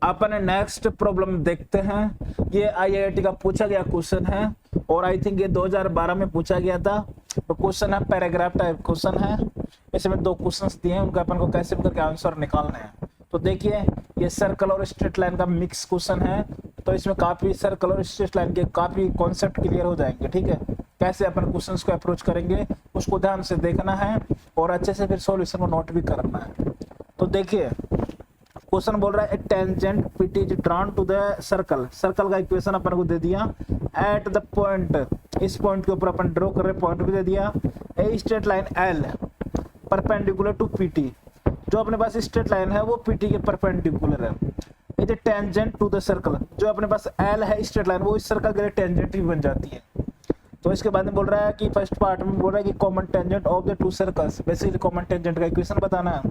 अपन next problem देखते हैं। ये आईआईटी का पूछा गया क्वेश्चन है और आई थिंक ये 2012 में पूछा गया था। तो क्वेश्चन है पैराग्राफ टाइप क्वेश्चन है, इसमें 2 क्वेश्चंस दिए हैं, उनका अपन को कैसे भी करके आंसर निकालना है। तो देखिए ये सर्कल और स्ट्रेट लाइन का मिक्स क्वेश्चन है, तो इसमें काफी सर्कल और स्ट्रेट लाइन के काफी कॉन्सेप्ट क्लियर हो जाएंगे। ठीक है, कैसे अपन क्वेश्चंस को अप्रोच करेंगे उसको ध्यान से देखना है और अच्छे से फिर सॉल्यूशन को नोट भी करना है। तो देखिए क्वेश्चन बोल रहा है tangent PT is drawn to the circle. Circle का इक्वेशन अपन को दे दिया एट द पॉइंट, इस पॉइंट के ऊपर अपन ड्रॉ कर रहे, पॉइंट भी दे दिया। A straight line L perpendicular to PT, जो अपने पास स्ट्रेट लाइन है वो पीटी के परपेंडिकुलर है। Is tangent to the circle, जो अपने पास एल है स्ट्रेट लाइन वो इस सर्कल के लिए टेंजेंट भी बन जाती है। तो इसके बाद में बोल रहा है कि फर्स्ट पार्ट में बोल रहा है कि common tangent of the 2 circles, basically common tangent का इक्वेशन बताना है।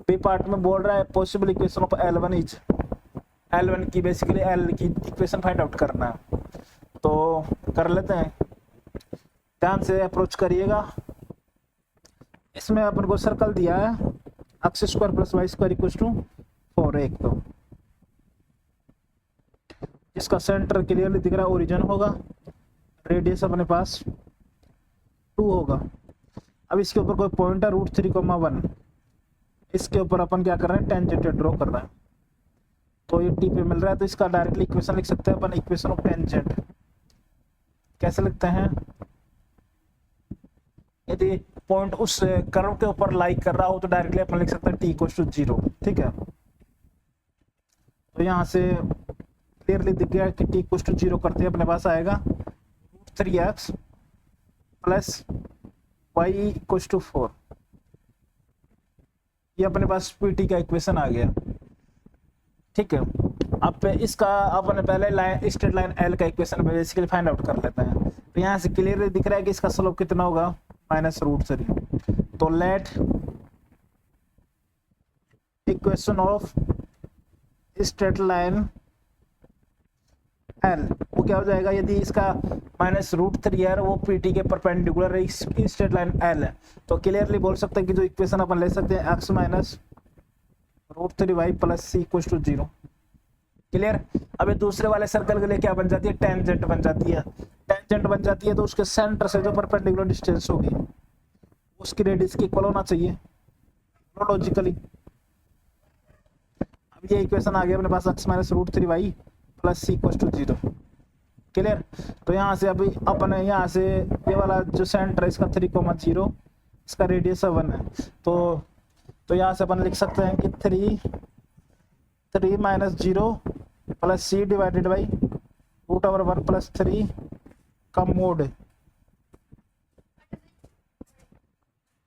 बी पार्ट में बोल रहा है possible equation of L1 is, L1 की बेसिकली L की इक्वेशन फाइंड आउट करना है। तो कर लेते हैं, ध्यान से अप्रोच करिएगा। इसमें अपन को सर्कल दिया है x square plus Y square equal to 4 1 2, इसका सेंटर क्लियरली दिख रहा है, ओरिजिन होगा, रेडियस अपने पास 2 होगा। अब इसके ऊपर कोई पॉइंट है √3,1, इसके ऊपर अपन क्या कर रहे हैं टेंजेंट ड्रॉ कर रहे हैं। तो ये टी पे मिल रहा है, तो इसका डायरेक्टली इक्वेशन लिख सकते हैं अपन, इक्वेशन ऑफ टेंजेंट कैसे लिखते हैं। यदि पॉइंट उस कर्व के ऊपर लाइक कर रहा हो तो डायरेक्टली अपन लिख सकते हैं t = 0। ठीक है, तो यहाँ से क्लियरली दिख गया कि t = 0 करते अपने पास आएगा √3x प्लस y = 4। ये अपने पास पीटी का इक्वेशन आ गया। ठीक है, अब इसका अपन पहले लाइन स्ट्रेट लाइन एल का इक्वेशन बेसिकली फाइंड आउट कर लेते हैं। तो यहाँ से क्लियरली दिख रहा है कि इसका स्लोप कितना होगा -√3। तो let equation of straight line L वो क्या हो जाएगा, यदि इसका -√3 है वो पीटी के परपेंडिकुलर है स्ट्रेट लाइन एल है, तो क्लियरली बोल सकते हैं कि जो इक्वेशन अपन ले सकते हैं x -√3y + c = 0। क्लियर। अब ये दूसरे वाले सर्कल के लिए क्या बन जाती है, टेंजेंट बन जाती है। टेंजेंट बन जाती है तो उसके सेंटर से जो परपेंडिकुलर डिस्टेंस होगी उसकी रेडियस के इक्वल होना चाहिए लॉजिकली। अब ये इक्वेशन आ गया अपने पास x -√3y + c = 0। क्लियर। तो यहाँ से अभी अपन यहाँ से ये वाला जो सेंटर है इसका 3,0, इसका रेडियस 1 है, तो यहाँ से अपन लिख सकते हैं कि 3 - 0 + c / √1 + 3 का मोड,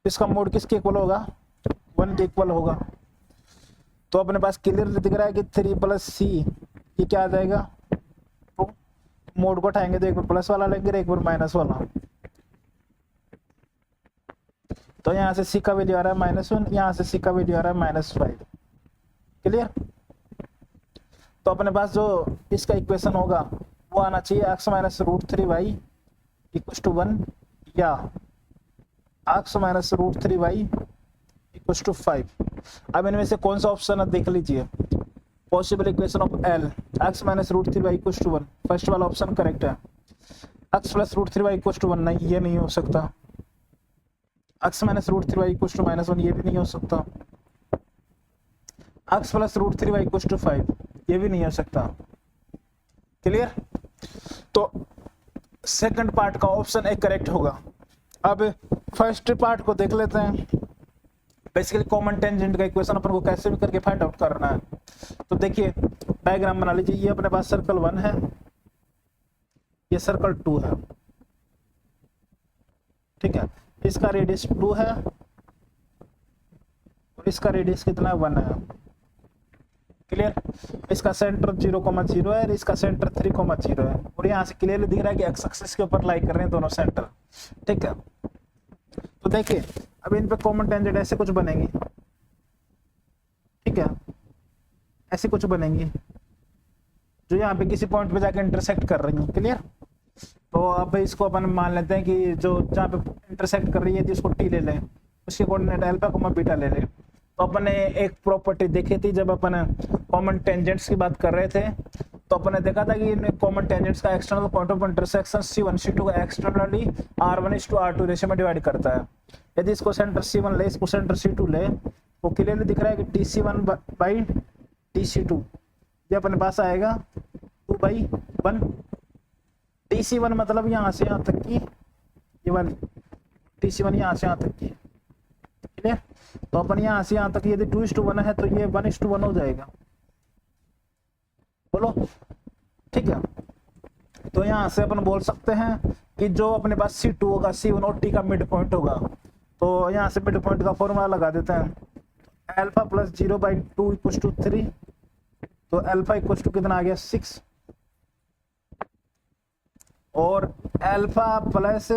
इसका मोड किसके इक्वल होगा, 1 के इक्वल होगा। तो अपने पास क्लियर दिख रहा है कि 3 + c ये क्या आ जाएगा, मोड को उठाएंगे तो एक बार प्लस वाला लेंगे एक बार माइनस वाला। तो यहाँ से c का वैल्यू आ रहा है -1, यहाँ से c का वैल्यू आ रहा है -5। क्लियर। तो अपने पास जो इसका इक्वेशन होगा वो आना चाहिए x -√3y = 1 या x -√3y = 5। अब इनमें से कौन सा ऑप्शन है देख लीजिए। Possible equation of L x -√3y = 1, first वाला ऑप्शन करेक्ट है। x + √3y = 1 नहीं, ये नहीं हो सकता। x -√3y = -1 ये भी नहीं हो सकता। x + √3y = 5 ये भी नहीं हो सकता। क्लियर। तो सेकंड पार्ट का ऑप्शन एक करेक्ट होगा। अब फर्स्ट पार्ट को देख लेते हैं। बेसिकली कॉमन टेंजेंट का इक्वेशन अपन को कैसे भी करके फाइंड आउट करना है। तो देखिए डायग्राम बना लीजिए। ये अपने पास सर्कल 1 है, ये सर्कल 2 है। ठीक है, इसका रेडियस 2 है और इसका रेडियस कितना है, 1 है। क्लियर। इसका सेंटर 0,0 है और इसका सेंटर 3,0 है और यहाँ से क्लियरली दिख रहा है कि एक्स एक्सिस के ऊपर लाई कर रहे हैं दोनों सेंटर। ठीक है, तो देखिए अब इन पे कॉमन टेंजेंट ऐसे कुछ बनेंगी। ठीक है, ऐसी कुछ बनेंगी जो यहाँ पे किसी पॉइंट पे जाके इंटरसेक्ट कर रही हैं। क्लियर। तो अब इसको अपन मान लेते हैं कि जो जहाँ पे इंटरसेक्ट कर रही है उसको टी ले लें, उसके कोऑर्डिनेट अल्फा, बीटा ले लें। तो अपने एक प्रॉपर्टी देखी थी जब अपन कॉमन टेंजेंट्स की बात कर रहे थे, तो अपन ने देखा था कि इन कॉमन टेंजेंट्स का external point of intersection C1 C2 का एक्सटर्नली R1:R2 रेशियो में डिवाइड करता है। यदि इसको सेंटर C1 ले, इसको सेंटर C2 ले, तो क्लियरली दिख रहा है कि TC1/TC2 ये अपने पास आएगा 2/1। TC1 मतलब यहाँ से यहाँ तक की, ये वाली TC1 यहाँ से यहाँ तक की, क्लियर। तो अपन यहाँ से यहाँ तक यदि 2:1 है तो ये 1:1 हो जाएगा, बोलो ठीक है। तो यहाँ से अपन बोल सकते हैं कि जो अपने पास C2 होगा, C1 और T का मिड पॉइंट होगा, तो यहाँ से मिड पॉइंट का फॉर्मूला लगा देते हैं, अल्फा प्लस 0/2 इक्वल्स टू 3, तो अल्फा इक्वल्स टू कितना आ गया 6, और alpha plus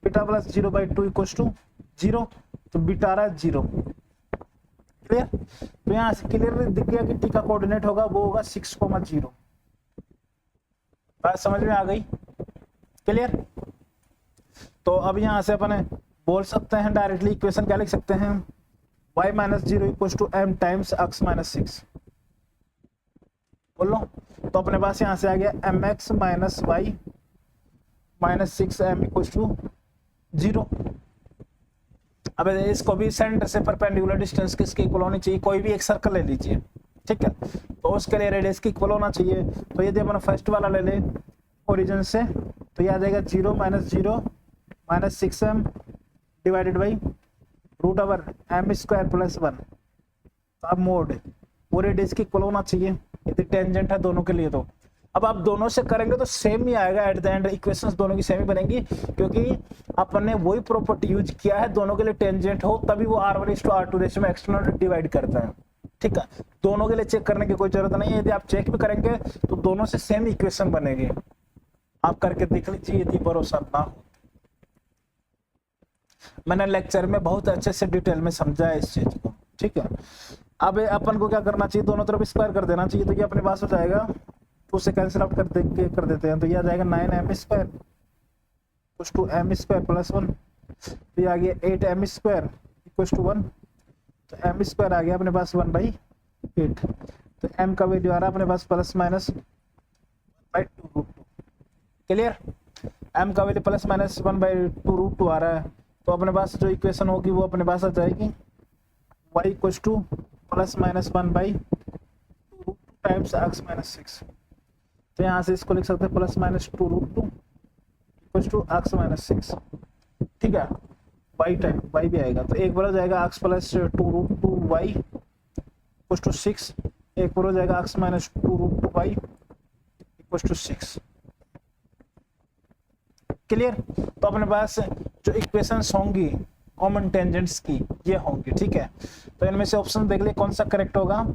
beta plus 0/2 equals to 0, तो बीटा आ रहा है 0, क्लियर। तो यहाँ से क्लियरली दिख गया कि टी का कोऑर्डिनेट होगा वो होगा 6,0। बात समझ में आ गई, क्लियर। तो अब यहाँ से अपन बोल सकते हैं डायरेक्टली इक्वेशन क्या लिख सकते हैं, y-0 equals to m times x minus 6, बोल लो। तो अपने पास यहाँ से आ गया mx minus y minus 6m equals to 0। अब इसको भी सेंटर से परपेंडिकुलर डिस्टेंस किसकी इक्वल होनी चाहिए, कोई भी एक सर्कल ले लीजिए, ठीक है। तो उसके लिए रेडियस की इक्वल होना चाहिए। तो यदि अपन फर्स्ट वाला ले ले ओरिजिन से, तो ये आ जाएगा 0 minus 6m divided by √m² plus 1। अब मोड वो रेडियस की इक्वल होना चाहिए यदि टेंजेंट है दोनों के लिए। तो अब आप दोनों से करेंगे तो सेम ही आएगा एट द एंड, इक्वेशंस दोनों की सेम ही बनेंगी, क्योंकि अपन ने वही प्रॉपर्टी यूज किया है, दोनों के लिए टेंजेंट हो तभी वो R1:R2 रेशियो में एक्सटर्नल डिवाइड करता है, ठीक है। दोनों के लिए चेक करने की कोई जरूरत नहीं है, यदि आप चेक भी करेंगे तो दोनों से सेम इक्वेशन बनेगी। आप करके देख लीजिए यदि भरोसा ना हो। मैंने लेक्चर में बहुत अच्छे से डिटेल में समझा है इस चीज को, ठीक है। अब अपन को क्या करना चाहिए, दोनों तरफ स्क्वायर कर देना चाहिए, तो ये अपने पास हो जाएगा, तो उसे कैंसिल आउट कर देते हैं, तो ये आ जाएगा 9m² equals to m² plus 1, तो ये आ गया 8m² इक्वल्स टू 1, तो m² आ गया अपने पास 1/8, तो m का वैल्यू आ रहा है अपने पास प्लस माइनस 1/2√2, क्लियर। m का वैल्यू प्लस माइनस 1/2√2 आ रहा है, तो अपने पास जो इक्वेशन होगी वो अपने पास आ जाएगी y equals to plus minus 1/2 times x minus 6। तो यहाँ से इसको लिख सकते हैं plus minus 2√2 equals to x minus 6, ठीक है। y टाइम y भी आएगा, तो एक बार हो जाएगा x plus 2√2y equals to 6, एक बार हो जाएगा x minus 2√2y equals to 6, clear. तो अपने पास जो इक्वेशंस होंगी कॉमन टेंजेंट्स की ये होंगी, ठीक है। तो इनमें से ऑप्शन देख ले कौन सा करेक्ट होगा,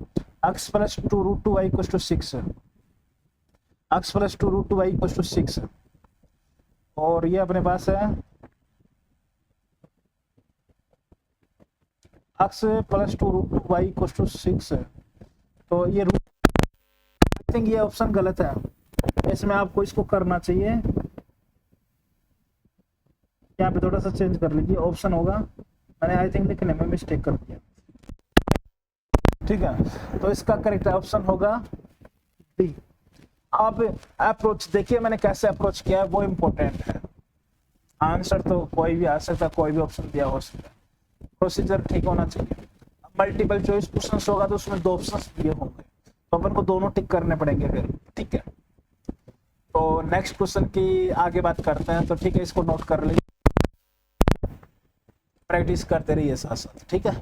x plus 2√2y equals to 6, x plus 2√2y equals to 6, और ये अपने पास है x plus 2√2y equals to 6, तो ये आई थिंक ये ऑप्शन गलत है, इसमें आपको इसको करना चाहिए, यहाँ पे थोड़ा सा चेंज कर लीजिए, ऑप्शन होगा, मैंने आई थिंक लिखने में मिस्टेक कर दिया, ठीक है। तो इसका करेक्ट ऑप्शन होगा डी। आप अप्रोच देखिए मैंने कैसे अप्रोच किया है वो इम्पोर्टेंट है, आंसर तो कोई भी आ सकता है, कोई भी ऑप्शन दिया हो सकता है, प्रोसीजर ठीक होना चाहिए। मल्टीपल चॉइस क्वेश्चन होगा तो उसमें 2 ऑप्शन दिए होंगे, तो अपन को दोनों टिक करने पड़ेंगे फिर, ठीक है। तो नेक्स्ट क्वेश्चन की आगे बात करते हैं, तो ठीक है, इसको नोट कर लीजिए, प्रैक्टिस करते रहिए साथ साथ, ठीक है।